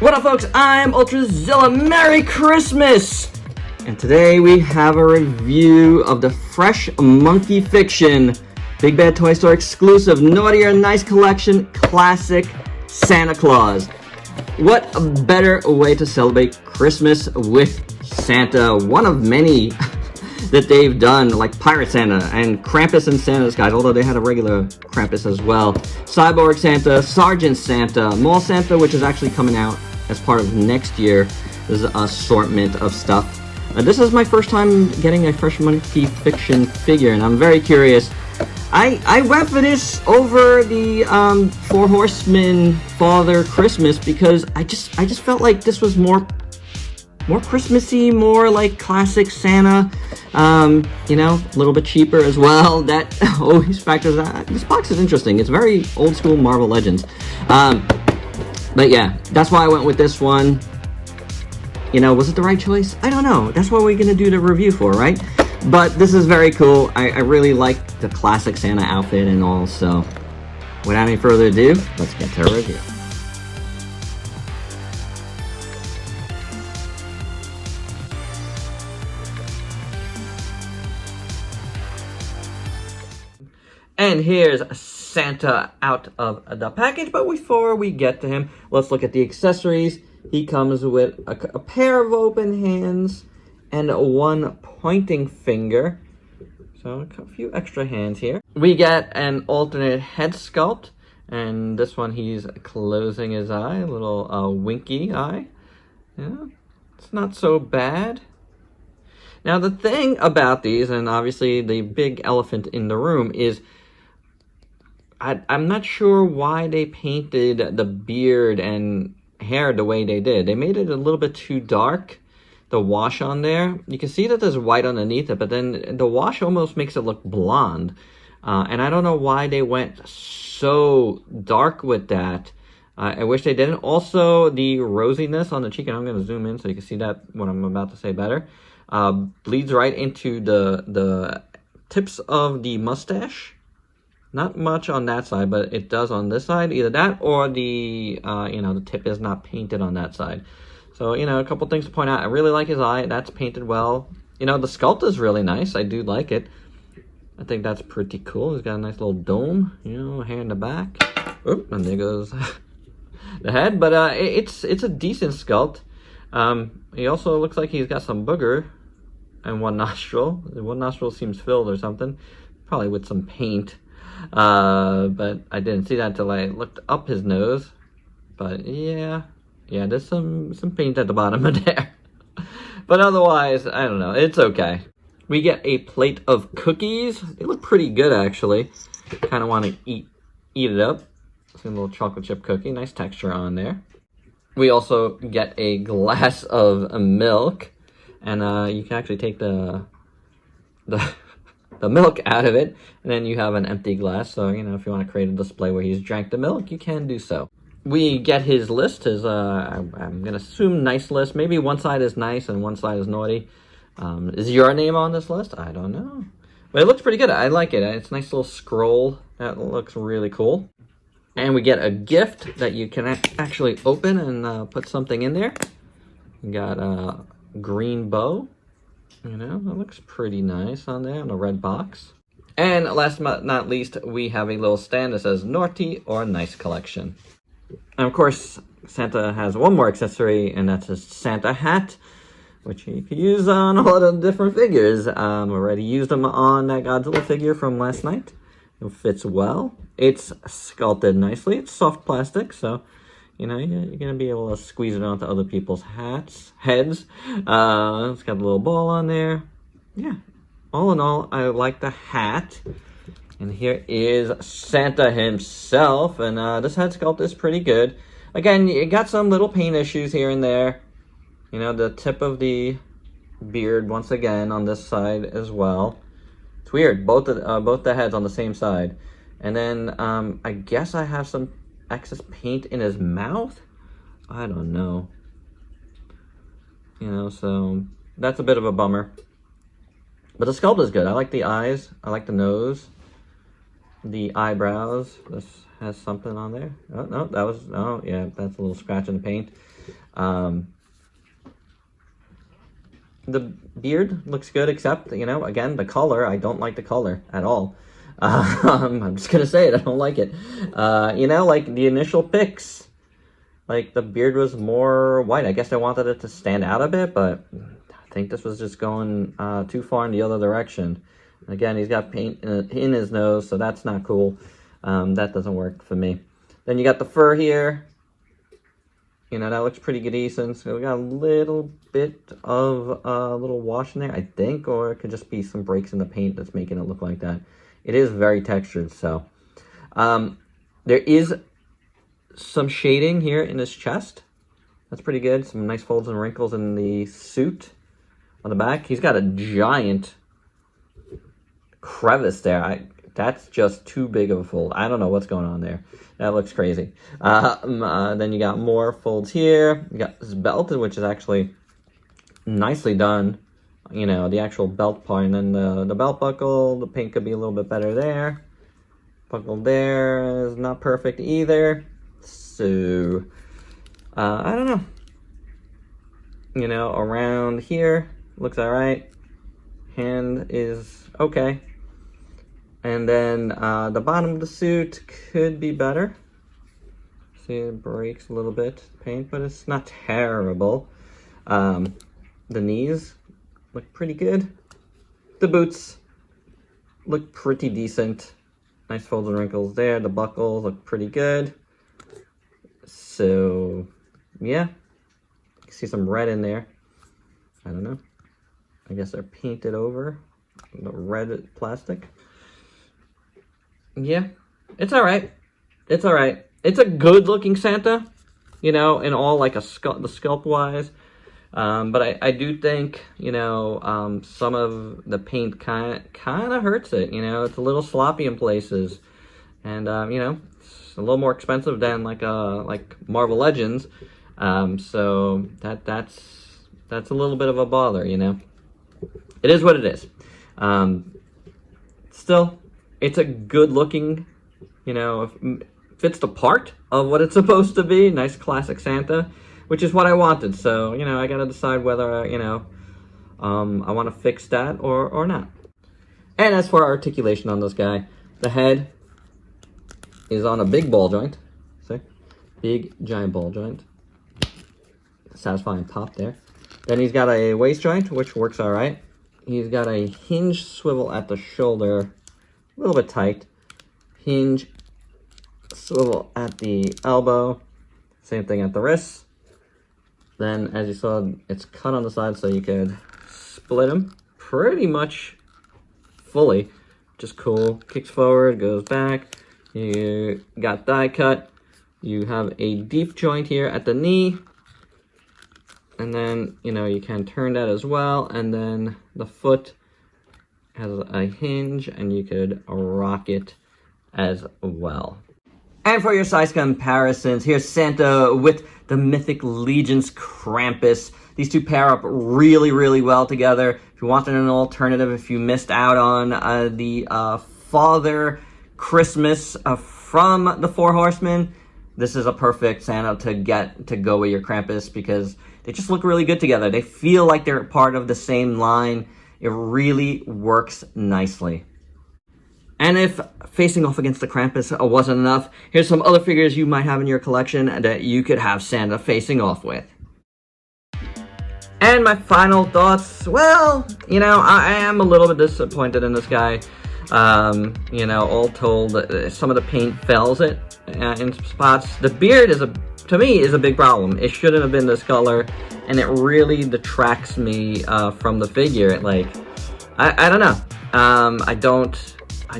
What up, folks? I'm Ultrazilla. Merry Christmas! And today we have a review of the Fresh Monkey Fiction Big Bad Toy Store exclusive Naughty or Nice Collection Classic Santa Claus. What a better way to celebrate Christmas with Santa. One of many that they've done, like Pirate Santa and Krampus and Santa's Guys, although they had a regular Krampus as well. Cyborg Santa, Sergeant Santa, Mall Santa, which is actually coming out as part of next year's assortment of stuff. This is my first time getting a Fresh Monkey Fiction figure, and I'm very curious. I went for this over the Four Horsemen Father Christmas because I just felt like this was more Christmassy, more like classic Santa. You know, a little bit cheaper as well. That always factors out. This box is interesting. It's very old school Marvel Legends. But yeah, that's why I went with this one. You know, was it the right choice? I don't know. That's what we're gonna do the review for, right? But this is very cool. I really like the classic Santa outfit and all. So without any further ado, let's get to the review. And here's Santa out of the package, but before we get to him, let's look at the accessories. He comes with a pair of open hands and one pointing finger. So a few extra hands here. We get an alternate head sculpt, and this one he's closing his eye, a little winky eye. Yeah, it's not so bad. Now the thing about these, and obviously the big elephant in the room, is I'm not sure why they painted the beard and hair the way they did. They made it a little bit too dark, the wash on there. You can see that there's white underneath it, but then the wash almost makes it look blonde. And I don't know why they went so dark with that. I wish they didn't. Also, the rosiness on the cheek, and I'm going to zoom in so you can see that, what I'm about to say better, bleeds right into the tips of the mustache. Not much on that side, but it does on this side. Either that or the, you know, the tip is not painted on that side. So, you know, a couple things to point out. I really like his eye. That's painted well. You know, the sculpt is really nice. I do like it. I think that's pretty cool. He's got a nice little dome, you know, hair in the back. Oop, and there goes the head. But it's a decent sculpt. He also looks like he's got some booger in one nostril. One nostril seems filled or something. Probably with some paint. But I didn't see that until I looked up his nose. But yeah, there's some paint at the bottom of there. But otherwise, I don't know, it's okay. We get a plate of cookies. They look pretty good, actually. Kind of want to eat it up. It's a little chocolate chip cookie, nice texture on there. We also get a glass of milk, and you can actually take the milk out of it, and then you have an empty glass. So, you know, if you want to create a display where he's drank the milk, you can do so. We get his list, his, I'm going to assume nice list. Maybe one side is nice and one side is naughty. Is your name on this list? I don't know. But it looks pretty good. I like it. It's a nice little scroll. That looks really cool. And we get a gift that you can actually open and put something in there. You got a green bow. You know, it looks pretty nice on there in a red box. And last but not least, we have a little stand that says Naughty or Nice Collection. And of course, Santa has one more accessory, and that's his Santa hat, which you can use on a lot of different figures. Already used them on that Godzilla figure from last night. It fits well. It's sculpted nicely. It's soft plastic, so you know, you're going to be able to squeeze it onto other people's heads. It's got a little ball on there. Yeah, all in all, I like the hat. And here is Santa himself. And this head sculpt is pretty good. Again, you got some little paint issues here and there. You know, the tip of the beard, once again, on this side as well. It's weird, both the heads on the same side. And then I guess I have some excess paint in his mouth. I don't know. You know, so that's a bit of a bummer. But the sculpt is good. I like the eyes. I like the nose. the eyebrows. This has something on there. Oh, no, that was, oh, yeah, that's a little scratch in the paint. The beard looks good, except, you know, again, the color, I don't like the color at all. I'm just gonna say it, I don't like it. You know, like the initial pics, like the beard was more white. I guess I wanted it to stand out a bit, but I think this was just going too far in the other direction. Again, he's got paint in his nose, so that's not cool. That doesn't work for me. Then you got the fur here. You know, that looks pretty decent. So we got a little bit of a little wash in there, I think, or it could just be some breaks in the paint that's making it look like that. It is very textured, so. There is some shading here in his chest. That's pretty good. Some nice folds and wrinkles in the suit on the back. He's got a giant crevice there. That's just too big of a fold. I don't know what's going on there. That looks crazy. Then you got more folds here. You got this belt, which is actually nicely done. You know, the actual belt part. And then the belt buckle, the paint could be a little bit better there. Buckle there is not perfect either. So, I don't know. You know, around here, looks alright. Hand is okay. And then the bottom of the suit could be better. See, it breaks a little bit, paint, but it's not terrible. The knees look pretty good. The boots look pretty decent. Nice folds and wrinkles there. The buckles look pretty good. So, yeah. You can see some red in there. I don't know. I guess they're painted over the red plastic. Yeah, it's all right. It's all right. It's a good-looking Santa, you know, in all, like, the sculpt-wise. But I do think, you know, some of the paint kind of hurts it, you know. It's a little sloppy in places. And, you know, it's a little more expensive than, like Marvel Legends. So that's a little bit of a bother, you know. It is what it is. Still, it's a good-looking, you know, fits the part of what it's supposed to be. Nice classic Santa, which is what I wanted. So, you know, I got to decide whether, you know, I want to fix that or not. And as for articulation on this guy, the head is on a big ball joint. See? Big, giant ball joint. Satisfying pop there. Then he's got a waist joint, which works all right. He's got a hinge swivel at the shoulder, a little bit tight. Hinge swivel at the elbow. Same thing at the wrist. Then, as you saw, it's cut on the side so you could split them pretty much fully. Just cool. Kicks forward, goes back. You got die cut. You have a deep joint here at the knee. And then, you know, you can turn that as well. And then the foot has a hinge and you could rock it as well. And for your size comparisons, here's Santa with the Mythic Legion's Krampus. These two pair up really, really well together. If you wanted an alternative, if you missed out on the Father Christmas from the Four Horsemen, this is a perfect Santa to go with your Krampus because they just look really good together. They feel like they're part of the same line. It really works nicely. And if facing off against the Krampus wasn't enough, here's some other figures you might have in your collection that you could have Santa facing off with. And my final thoughts, well, you know, I am a little bit disappointed in this guy. You know, all told, some of the paint fells it in spots. The beard to me, is a big problem. It shouldn't have been this color, and it really detracts me from the figure. Like, I don't know. I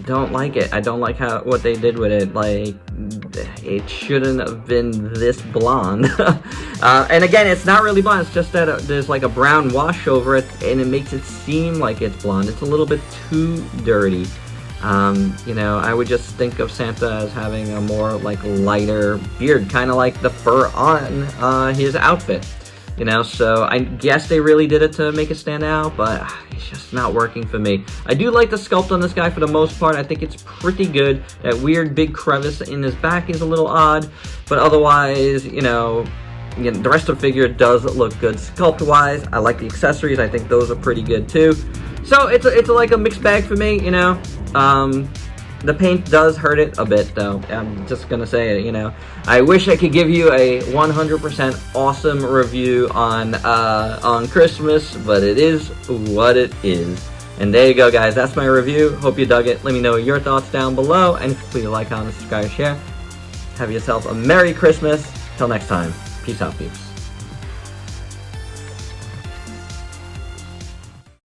don't like it. I don't like what they did with it. Like, it shouldn't have been this blonde. And again, it's not really blonde. It's just that there's like a brown wash over it, and it makes it seem like it's blonde. It's a little bit too dirty. You know, I would just think of Santa as having a more like lighter beard, kind of like the fur on his outfit. You know, so I guess they really did it to make it stand out, but it's just not working for me. I do like the sculpt on this guy for the most part. I think it's pretty good. That weird big crevice in his back is a little odd, but otherwise, you know, again, the rest of the figure does look good sculpt-wise. I like the accessories. I think those are pretty good too. So it's like a mixed bag for me, you know. The paint does hurt it a bit, though. I'm just gonna say it, you know. I wish I could give you a 100% awesome review on Christmas, but it is what it is. And there you go, guys. That's my review. Hope you dug it. Let me know your thoughts down below. And please like, comment, subscribe, share. Have yourself a Merry Christmas. Till next time. Peace out, peeps.